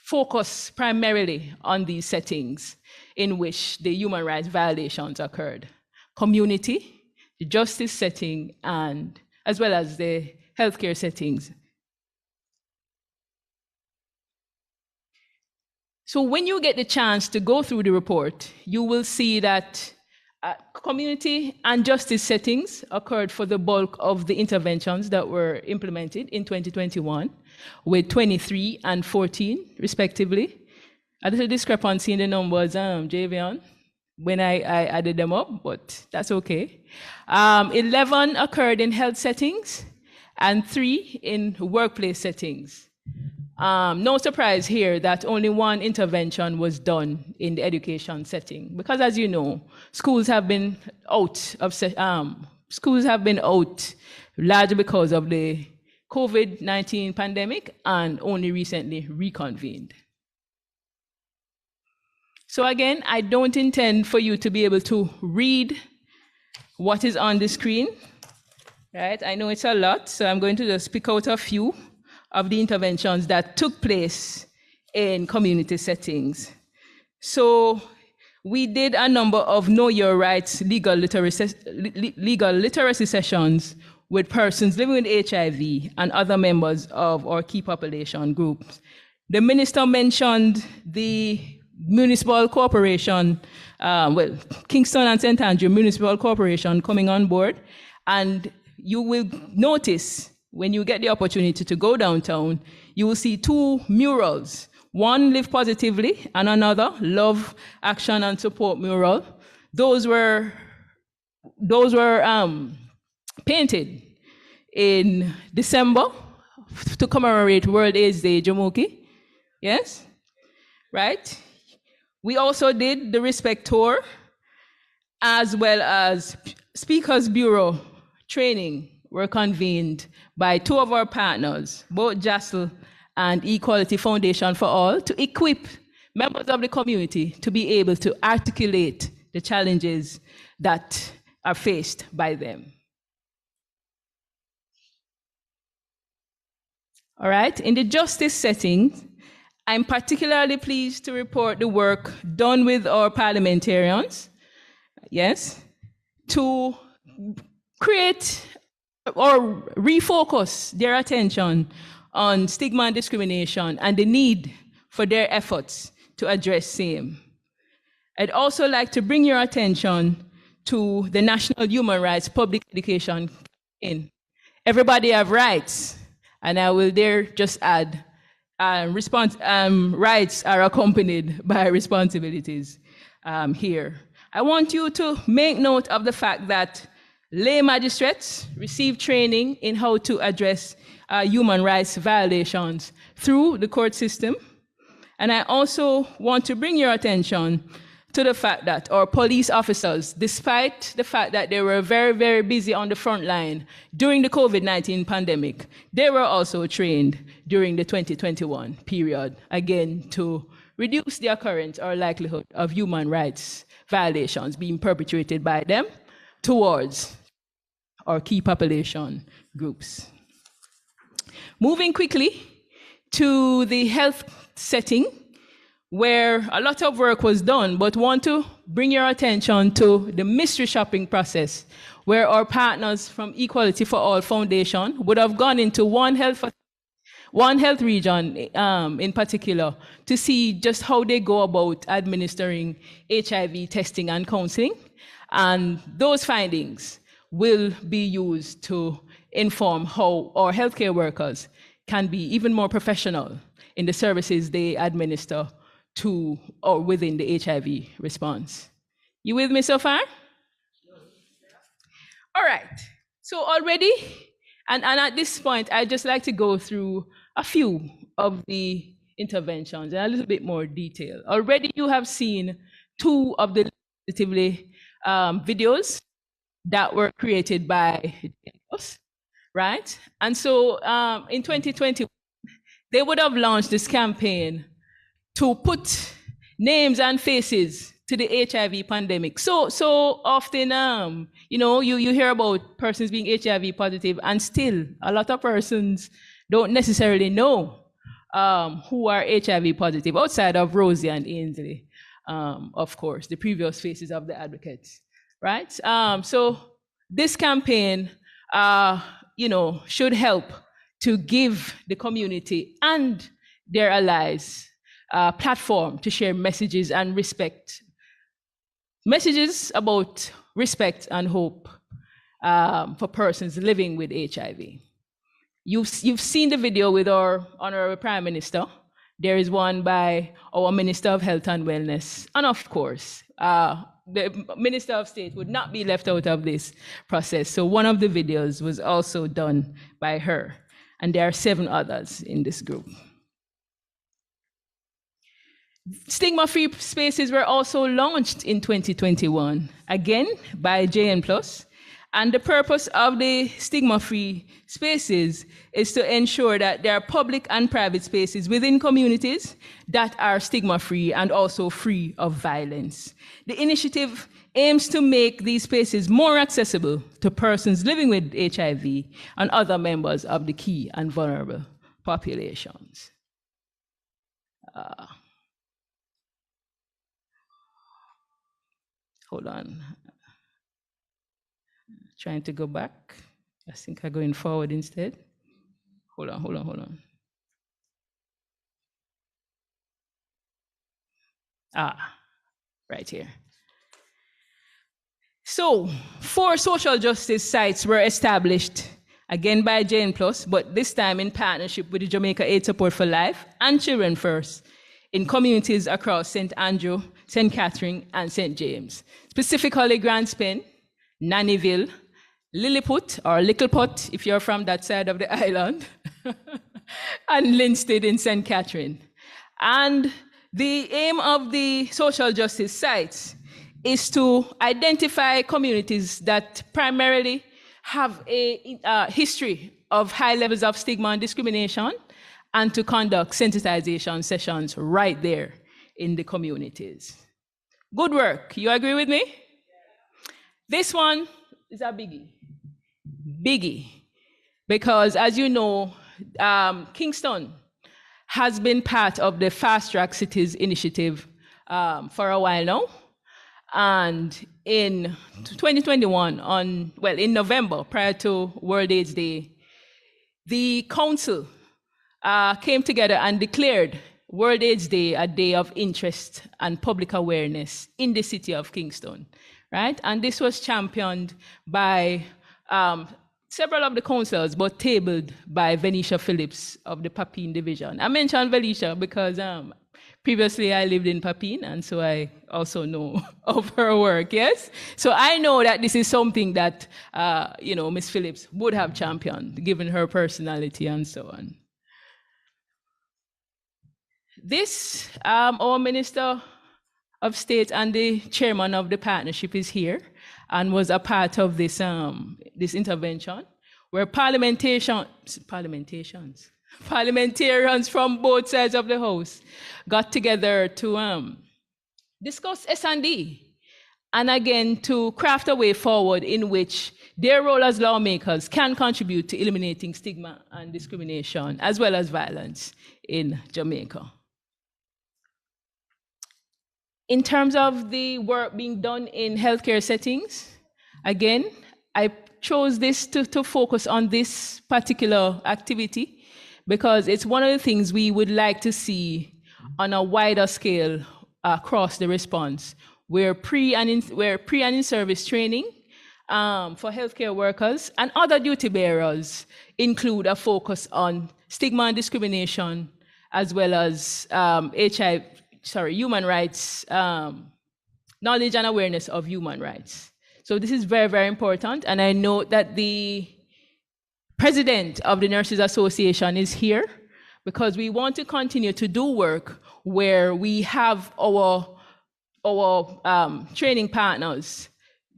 focused primarily on these settings in which the human rights violations occurred: community, the justice setting, and as well as the healthcare settings. So when you get the chance to go through the report, you will see that community and justice settings occurred for the bulk of the interventions that were implemented in 2021, with 23 and 14 respectively. A little discrepancy in the numbers, Javion, when I added them up, but that's okay. 11 occurred in health settings and 3 in workplace settings. No surprise here that only 1 intervention was done in the education setting, because as you know, schools have been out largely because of the COVID-19 pandemic and only recently reconvened. So again, I don't intend for you to be able to read what is on the screen, right? I know it's a lot, so I'm going to just pick out a few of the interventions that took place in community settings. So we did a number of Know Your Rights legal literacy sessions with persons living with HIV and other members of our key population groups. The minister mentioned the municipal corporation, Kingston and St. Andrew Municipal Corporation coming on board, and you will notice when you get the opportunity to go downtown, you will see 2 murals. One, Live Positively, and another, Love, Action and Support mural. Those were painted in December to commemorate World AIDS Day, Jamuki. Yes? Right? We also did the Respect Tour, as well as Speakers Bureau training were convened by 2 of our partners, both JASL and Equality Foundation for All, to equip members of the community to be able to articulate the challenges that are faced by them. All right, in the justice setting, I'm particularly pleased to report the work done with our parliamentarians, yes, to create or refocus their attention on stigma and discrimination and the need for their efforts to address same. I'd also like to bring your attention to the National Human Rights Public Education campaign. Everybody have rights, and I will there just add, rights are accompanied by responsibilities here. I want you to make note of the fact that lay magistrates receive training in how to address human rights violations through the court system. And I also want to bring your attention to the fact that our police officers, despite the fact that they were very, very busy on the front line during the COVID-19 pandemic, they were also trained during the 2021 period, again, to reduce the occurrence or likelihood of human rights violations being perpetrated by them towards our key population groups. Moving quickly to the health setting, where a lot of work was done, but want to bring your attention to the mystery shopping process, where our partners from Equality for All Foundation would have gone into one health region in particular to see just how they go about administering HIV testing and counseling. And those findings will be used to inform how our healthcare workers can be even more professional in the services they administer to or within the HIV response. You with me so far? All right. So already, and at this point, I'd just like to go through a few of the interventions in a little bit more detail. Already you have seen two of the legislatively videos that were created by us, right? And so in 2020, they would have launched this campaign to put names and faces to the HIV pandemic. So often, you hear about persons being HIV positive, and still a lot of persons don't necessarily know who are HIV positive, outside of Rosie and Ainsley, of course, the previous faces of the advocates, right? So this campaign, should help to give the community and their allies a platform to share messages and respect. Messages about respect and hope for persons living with HIV. You've seen the video with our Honorable Prime Minister. There is one by our Minister of Health and Wellness. And of course, the Minister of State would not be left out of this process. So one of the videos was also done by her. And there are 7 others in this group. Stigma-free spaces were also launched in 2021, again by JN+. And the purpose of the stigma-free spaces is to ensure that there are public and private spaces within communities that are stigma-free and also free of violence. The initiative aims to make these spaces more accessible to persons living with HIV and other members of the key and vulnerable populations. Hold on. Trying to go back. I think I'm going forward instead. Hold on. Right here. So 4 social justice sites were established, again by JN+, but this time in partnership with the Jamaica AIDS Support for Life and Children First in communities across St. Andrew, St. Catherine, and St. James, specifically Grants Pen, Nannyville, Lilliput, or Little Pot, if you're from that side of the island, and Linstead in St. Catherine. And the aim of the social justice sites is to identify communities that primarily have a history of high levels of stigma and discrimination, and to conduct sensitization sessions right there in the communities. Good work. You agree with me? This one is a biggie, because as you know, Kingston has been part of the Fast Track Cities initiative for a while now. And in 2021, in November, prior to World AIDS Day, the council came together and declared World AIDS Day a day of interest and public awareness in the city of Kingston, right? And this was championed by several of the councils, but tabled by Venetia Phillips of the Papine Division. I mentioned Venetia because previously I lived in Papine, and so I also know of her work, yes? So I know that this is something that, Ms. Phillips would have championed, given her personality and so on. This, our Minister of State and the chairman of the partnership is here and was a part of this, this intervention, where parliamentarians from both sides of the House got together to discuss S&D, and again to craft a way forward in which their role as lawmakers can contribute to eliminating stigma and discrimination, as well as violence in Jamaica. In terms of the work being done in healthcare settings, again, I chose this to focus on this particular activity because it's one of the things we would like to see on a wider scale across the response, where pre and in-service training for healthcare workers and other duty bearers include a focus on stigma and discrimination as well as human rights, knowledge and awareness of human rights. So this is very, very important. And I know that the president of the Nurses Association is here because we want to continue to do work where we have our training partners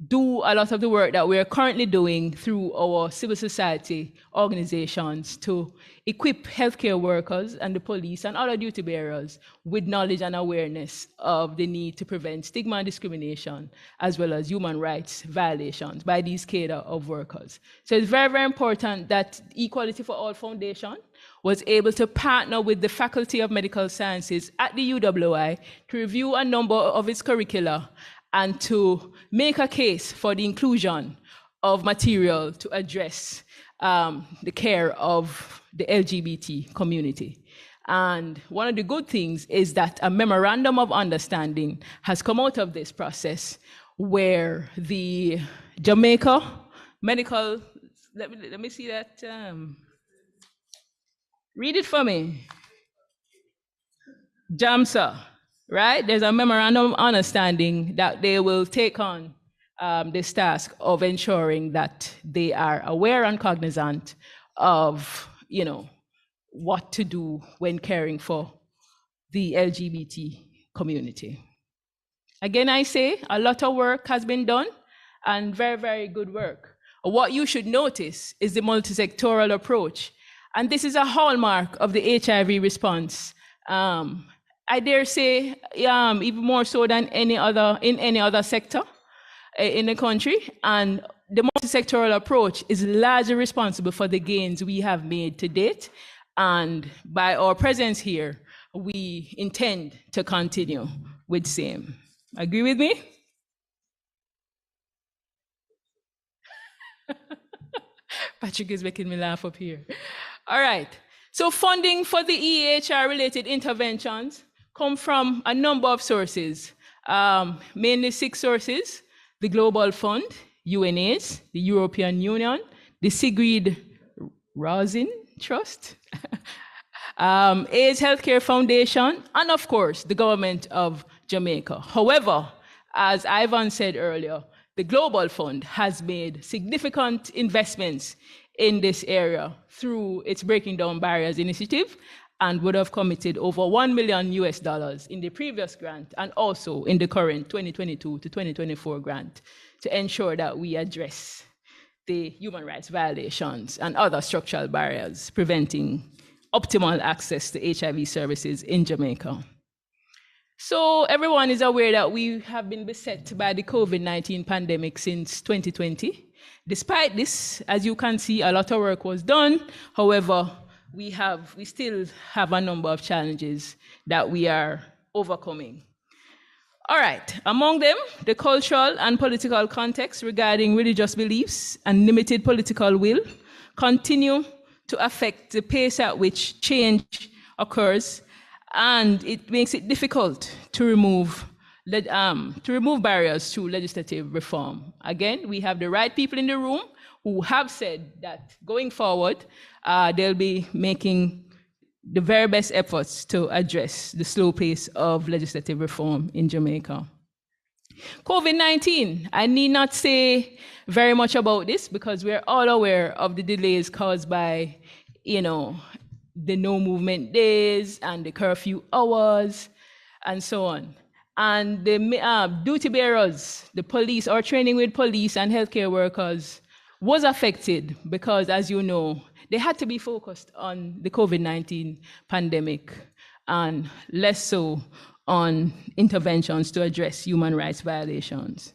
do a lot of the work that we're currently doing through our civil society organizations to equip healthcare workers and the police and other duty bearers with knowledge and awareness of the need to prevent stigma and discrimination, as well as human rights violations by these cadre of workers. So it's very, very important that Equality for All Foundation was able to partner with the Faculty of Medical Sciences at the UWI to review a number of its curricula and to make a case for the inclusion of material to address the care of the LGBT community. And one of the good things is that a memorandum of understanding has come out of this process where the Jamaica Medical, let me see that, read it for me. JAMSA, right? There's a memorandum of understanding that they will take on this task of ensuring that they are aware and cognizant of, what to do when caring for the LGBT community. Again, I say a lot of work has been done and very, very good work. What you should notice is the multi-sectoral approach. And this is a hallmark of the HIV response. I dare say, even more so than in any other sector in the country. And the multi-sectoral approach is largely responsible for the gains we have made to date. And by our presence here, we intend to continue with same. Agree with me? Patrick is making me laugh up here. All right. So funding for the EHR-related interventions come from a number of sources, mainly 6 sources: the Global Fund, UNAIDS, the European Union, the Sigrid Rosin Trust, AIDS Healthcare Foundation, and of course, the government of Jamaica. However, as Ivan said earlier, the Global Fund has made significant investments in this area through its Breaking Down Barriers initiative and would have committed over $1 million in the previous grant and also in the current 2022 to 2024 grant to ensure that we address the human rights violations and other structural barriers preventing optimal access to HIV services in Jamaica. So everyone is aware that we have been beset by the COVID-19 pandemic since 2020. Despite this, as you can see, a lot of work was done. However, we still have a number of challenges that we are overcoming. All right, among them, the cultural and political context regarding religious beliefs and limited political will continue to affect the pace at which change occurs, and it makes it difficult to remove barriers through legislative reform. Again, we have the right people in the room who have said that going forward, they'll be making the very best efforts to address the slow pace of legislative reform in Jamaica. COVID-19, I need not say very much about this because we're all aware of the delays caused by, the no movement days and the curfew hours and so on. And the duty bearers, the police, our training with police and healthcare workers was affected because, as you know, they had to be focused on the COVID-19 pandemic and less so on interventions to address human rights violations.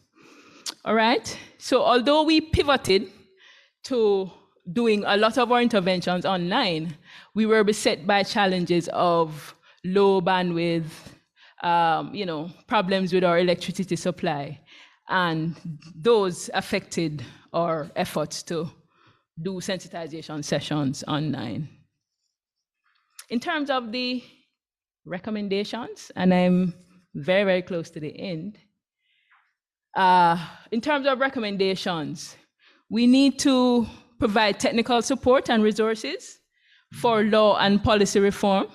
All right, so although we pivoted to doing a lot of our interventions online, we were beset by challenges of low bandwidth, problems with our electricity supply, and those affected our efforts to do sensitization sessions online. In terms of the recommendations, and I'm very, very close to the end, in terms of recommendations, we need to provide technical support and resources for law and policy reform,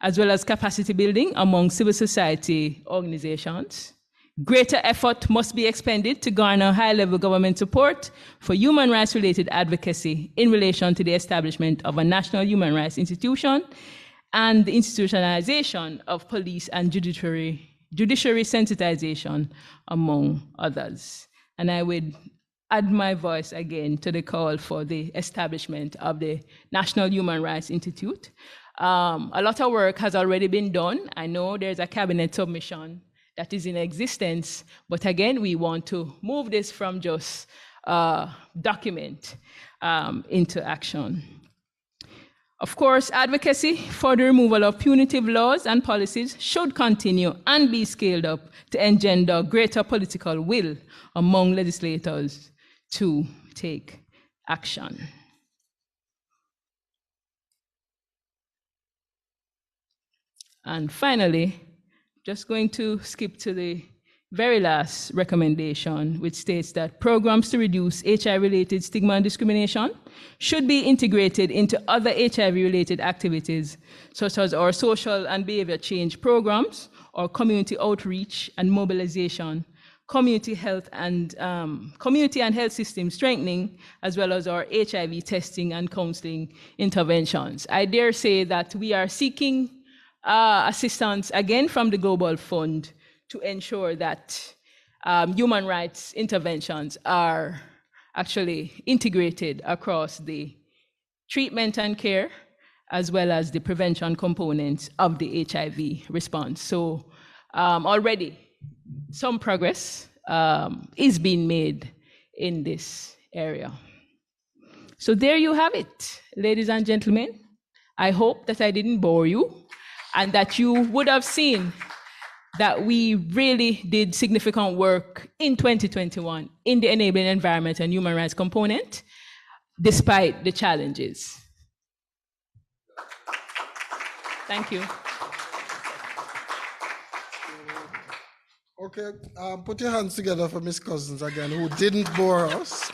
as well as capacity building among civil society organizations. Greater effort must be expended to garner high-level government support for human rights-related advocacy in relation to the establishment of a national human rights institution and the institutionalization of police and judiciary sensitization, among others. And I would add my voice again to the call for the establishment of the National Human Rights Institute. A lot of work has already been done. I know there's a cabinet submission that is in existence, but again, we want to move this from just document into action. Of course, advocacy for the removal of punitive laws and policies should continue and be scaled up to engender greater political will among legislators to take action. And finally, just going to skip to the very last recommendation, which states that programs to reduce HIV-related stigma and discrimination should be integrated into other HIV-related activities, such as our social and behavior change programs, or community outreach and mobilization, community and health system strengthening, as well as our HIV testing and counseling interventions. I dare say that we are seeking assistance again from the Global Fund to ensure that human rights interventions are actually integrated across the treatment and care, as well as the prevention components of the HIV response. So already some progress is being made in this area. So there you have it, ladies and gentlemen. I hope that I didn't bore you and that you would have seen that we really did significant work in 2021 in the enabling environment and human rights component, despite the challenges. Thank you. Okay, put your hands together for Ms. Cousins again, who didn't bore us.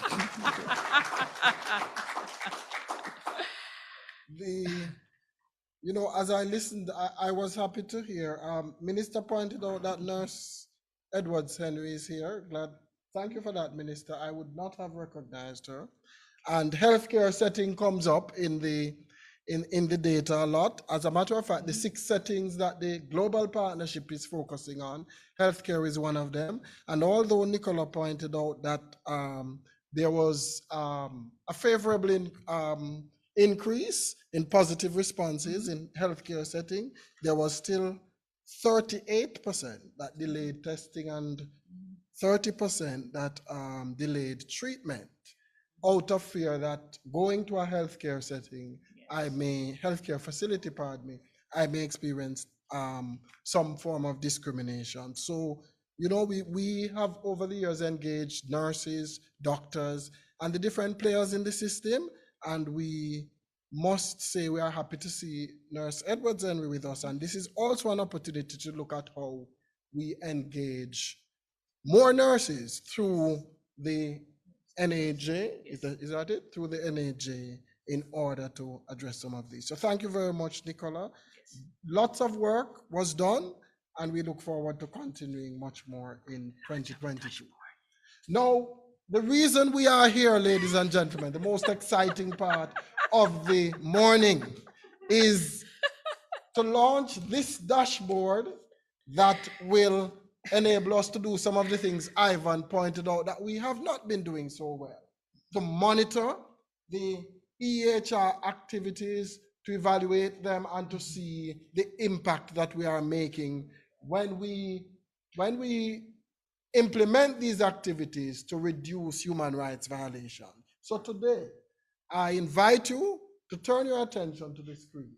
You know, as I listened, I was happy to hear. Minister pointed out that Nurse Edwards Henry is here. Thank you for that, Minister. I would not have recognized her. And healthcare setting comes up in the data a lot. As a matter of fact, the 6 settings that the global partnership is focusing on, healthcare is one of them. And although Nicola pointed out that there was a favorable increase in positive responses in healthcare setting, there was still 38% that delayed testing and 30% that delayed treatment, out of fear that going to a healthcare setting, healthcare facility, I may experience some form of discrimination. So, you know, we have over the years engaged nurses, doctors, and the different players in the system, and we must say we are happy to see Nurse Edwards Henry with us. And this is also an opportunity to look at how we engage more nurses through the NAJ, is that it? Through the NAJ in order to address some of these. So thank you very much, Nicola. Yes. Lots of work was done, and we look forward to continuing much more in 2022. Now, the reason we are here, ladies and gentlemen, the most exciting part of the morning is to launch this dashboard that will enable us to do some of the things Ivan pointed out that we have not been doing so well. To monitor the EHR activities, to evaluate them, and to see the impact that we are making when we implement these activities to reduce human rights violations. So today, I invite you to turn your attention to the screen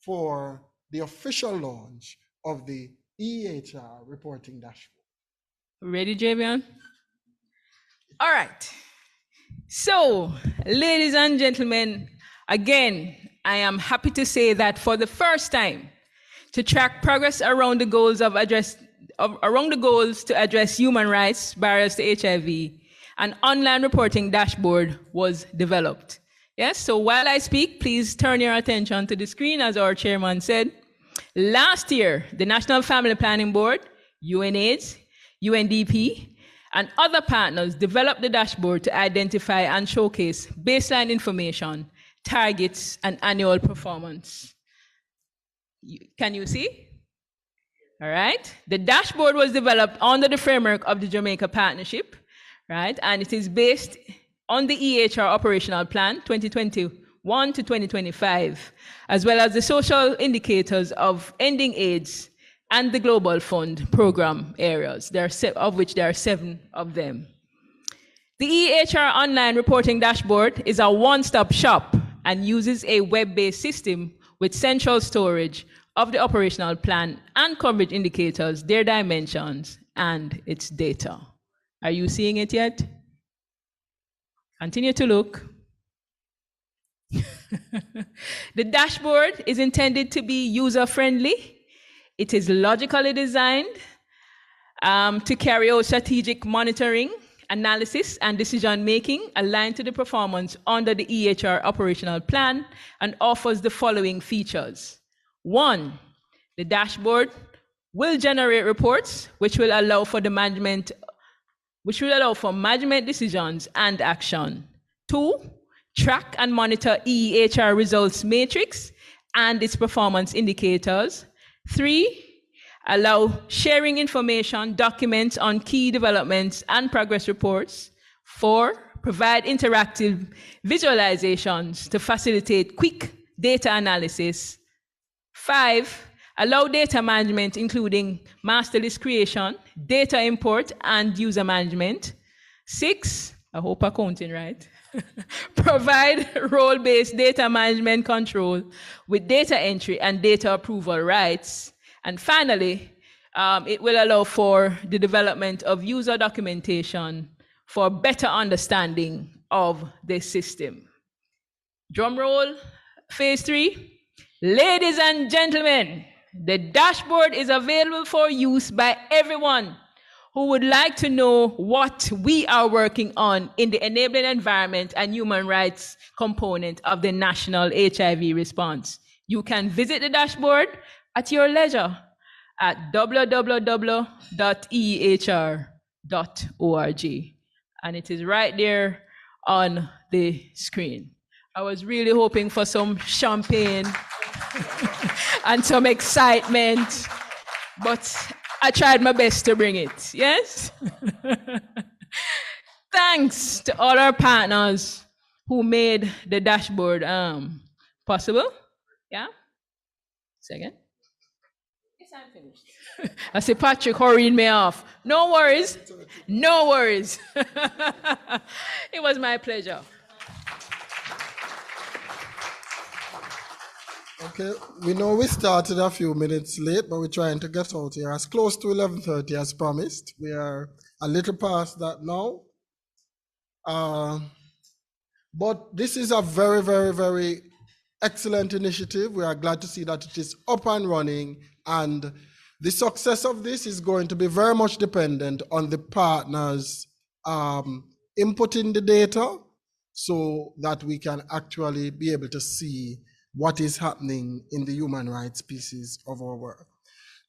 for the official launch of the EHR reporting dashboard. Ready, Javion? All right. So, ladies and gentlemen, again, I am happy to say that for the first time, to track progress around the goals to address human rights barriers to HIV, an online reporting dashboard was developed. Yes, so while I speak, please turn your attention to the screen, as our chairman said. Last year, the National Family Planning Board, UNAIDS, UNDP, and other partners developed the dashboard to identify and showcase baseline information, targets, and annual performance. Can you see? All right. The dashboard was developed under the framework of the Jamaica Partnership, right? And it is based on the EHR Operational Plan 2021 to 2025, as well as the social indicators of ending AIDS and the Global Fund program areas, of which there are 7 of them. The EHR Online Reporting Dashboard is a one-stop shop and uses a web-based system with central storage of the operational plan and coverage indicators, their dimensions, and its data. Are you seeing it yet? Continue to look. The dashboard is intended to be user-friendly. It is logically designed to carry out strategic monitoring, analysis, and decision-making aligned to the performance under the EHR operational plan and offers the following features. 1, the dashboard will generate reports which will allow for management decisions and action. 2, track and monitor EHR results matrix and its performance indicators. 3, allow sharing information, documents on key developments and progress reports. 4, provide interactive visualizations to facilitate quick data analysis. 5, allow data management, including master list creation, data import, and user management. 6, I hope I'm counting right, provide role-based data management control with data entry and data approval rights. And finally, it will allow for the development of user documentation for better understanding of the system. Drum roll, phase 3. Ladies and gentlemen, the dashboard is available for use by everyone who would like to know what we are working on in the enabling environment and human rights component of the national HIV response. You can visit the dashboard at your leisure at www.ehr.org. And it is right there on the screen. I was really hoping for some champagne and some excitement, but I tried my best to bring it, yes? Thanks to all our partners who made the dashboard possible. Yeah? Second? Yes, I'm finished. I see Patrick hurrying me off. No worries. No worries. It was my pleasure. Okay, we know we started a few minutes late, but we're trying to get out here as close to 11:30 as promised. We are a little past that now. But this is a very, very, very excellent initiative. We are glad to see that it is up and running, and the success of this is going to be very much dependent on the partners inputting the data so that we can actually be able to see what is happening in the human rights pieces of our work.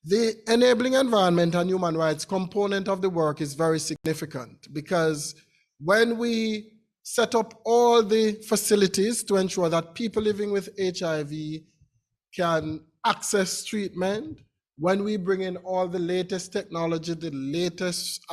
The enabling environment and human rights component of the work is very significant because when we set up all the facilities to ensure that people living with HIV can access treatment, when we bring in all the latest technology, the latest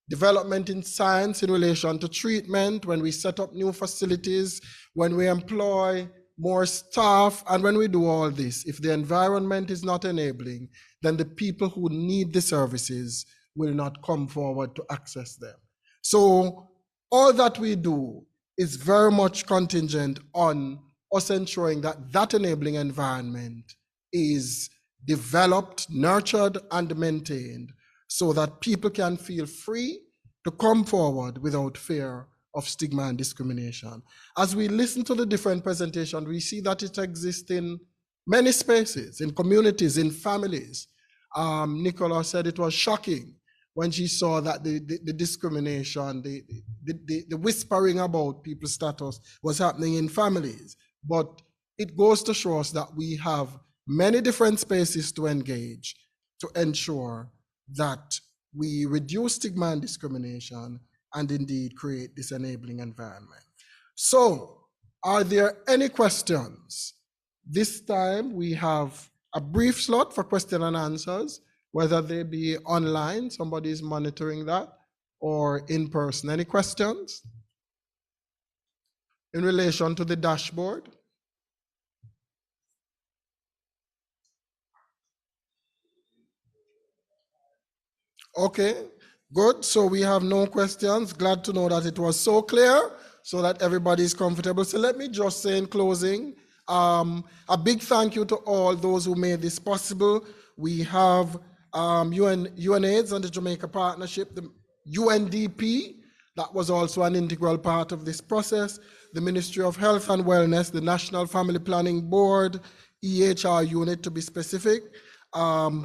development in science in relation to treatment, when we set up new facilities, when we employ more staff, and when we do all this, if the environment is not enabling, then the people who need the services will not come forward to access them. So all that we do is very much contingent on us ensuring that that enabling environment is developed, nurtured, and maintained so that people can feel free to come forward without fear of stigma and discrimination. As we listen to the different presentations, we see that it exists in many spaces, in communities, in families. Nicola said it was shocking when she saw that the discrimination, the whispering about people's status was happening in families. But it goes to show us that we have many different spaces to engage to ensure that we reduce stigma and discrimination and indeed create this enabling environment. So, are there any questions? This time we have a brief slot for question and answers, whether they be online, somebody is monitoring that, or in person. Any questions in relation to the dashboard? Okay, good. So we have no questions. Glad to know that it was so clear so that everybody is comfortable. So let me just say in closing, a big thank you to all those who made this possible. We have UNAIDS and the Jamaica Partnership, the UNDP, that was also an integral part of this process, the Ministry of Health and Wellness, the National Family Planning Board, EHR unit to be specific.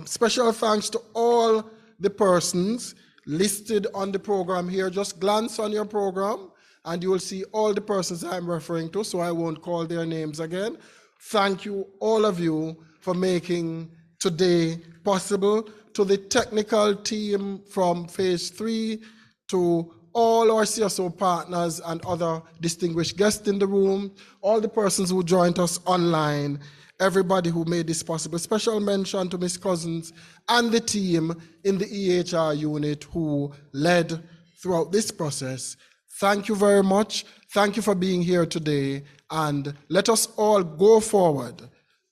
Special thanks to all the persons listed on the program here. Just glance on your program and you will see all the persons I'm referring to, so I won't call their names again. Thank you, all of you, for making today possible. To the technical team from Phase 3, to all our CSO partners and other distinguished guests in the room, all the persons who joined us online, everybody who made this possible. Special mention to Ms. Cousins and the team in the EHR unit who led throughout this process. Thank you very much. Thank you for being here today. And let us all go forward,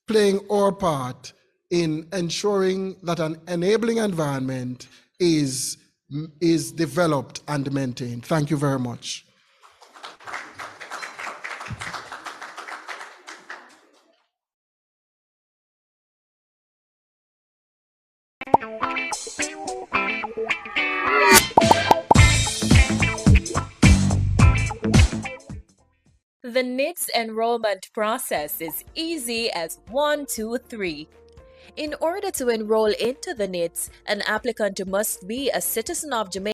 playing our part in ensuring that an enabling environment is developed and maintained. Thank you very much. The NITS enrollment process is easy as 1, 2, 3. In order to enroll into the NITS, an applicant must be a citizen of Jamaica